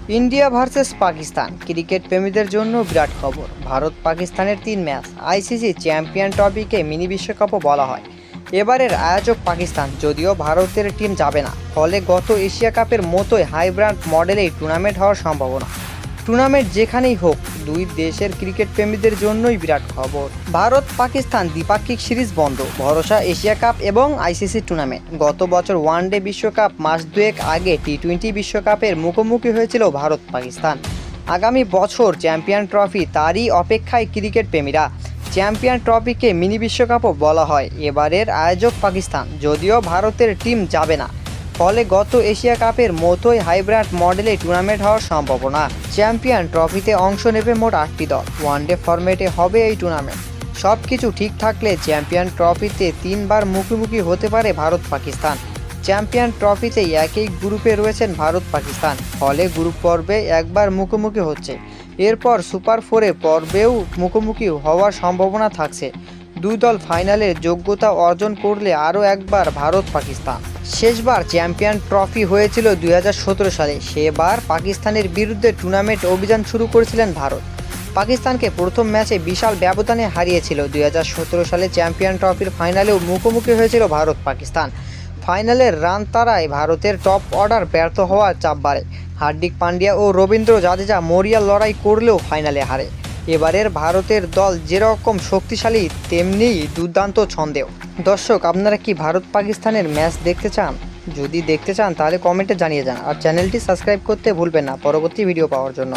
India versus Pakistan cricket প্রেমীদের জন্য বিরাট খবর। ভারত পাকিস্তানের 3 ম্যাচ আইসিসি চ্যাম্পিয়ন ট্রফিকে মিনি বিশ্বকাপও বলা হয়। এবারের আয়োজক পাকিস্তান, যদিও ভারতের টিম যাবে না, ফলে গত এশিয়া কাপের মতোই হাইব্র্যান্ড মডেলেই টুর্নামেন্ট হওয়ার সম্ভাবনা। টুর্নামেন্ট যেখানেই হোক, দুই দেশের ক্রিকেট প্রেমীদের জন্যই বিরাট খবর। ভারত পাকিস্তান দ্বিপাক্ষিক সিরিজ বন্ধ, ভরসা এশিয়া কাপ এবং আইসিসি টুর্নামেন্ট। গত বছর ওয়ানডে বিশ্বকাপ মাস দুয়েক আগে টি-20 বিশ্বকাপের মুখোমুখি হয়েছিল ভারত পাকিস্তান। আগামী বছর চ্যাম্পিয়ন ট্রফি, তারই অপেক্ষায় ক্রিকেট প্রেমীরা। চ্যাম্পিয়ন ট্রফিকে মিনি বিশ্বকাপও বলা হয়। এবারের আয়োজক পাকিস্তান, যদিও ভারতের টিম যাবে না, ফলে গত এশিয়া কাপের মতোই হাইব্র্যান্ড মডেলে টুর্নামেন্ট হওয়ার সম্ভাবনা। চ্যাম্পিয়ন ট্রফিতে অংশ নেবে মোট 8টি দল। ওয়ানডে ফরম্যাটে হবে এই টুর্নামেন্ট। সব কিছু ঠিক থাকলে চ্যাম্পিয়ন ট্রফিতে 3বার মুখোমুখি হতে পারে ভারত পাকিস্তান। চ্যাম্পিয়ন ট্রফিতে একই গ্রুপে রয়েছেন ভারত পাকিস্তান, ফলে গ্রুপ পর্বে একবার মুখোমুখি হচ্ছে। এরপর সুপার 4 পর্বেও মুখোমুখি হওয়ার সম্ভাবনা থাকছে। দুই দল ফাইনালের যোগ্যতা অর্জন করলে আরও একবার ভারত পাকিস্তান। শেষবার চ্যাম্পিয়ন ট্রফি হয়েছিল 2017 সালে। সেবার পাকিস্তানের বিরুদ্ধে টুর্নামেন্ট অভিযান শুরু করেছিলেন ভারত। পাকিস্তানকে প্রথম ম্যাচে বিশাল ব্যবধানে হারিয়েছিল। 2017 সালে চ্যাম্পিয়ন ট্রফির ফাইনালেও মুখোমুখি হয়েছিল ভারত পাকিস্তান। ফাইনালের রান তাড়ায় ভারতের টপ অর্ডার ব্যর্থ হওয়ার চাপ বাড়ে। হার্দিক পান্ডিয়া ও রবীন্দ্র জাদেজা মরিয়া লড়াই করলেও ফাইনালে হারে। এবারের ভারতের দল যেরকম শক্তিশালী, তেমনি দুর্দান্ত ছন্দেও। দর্শক, আপনারা কি ভারত পাকিস্তানের ম্যাচ দেখতে চান? যদি দেখতে চান তাহলে কমেন্টে জানিয়ে যান, আর চ্যানেলটি সাবস্ক্রাইব করতে ভুলবেন না পরবর্তী ভিডিও পাওয়ার জন্য।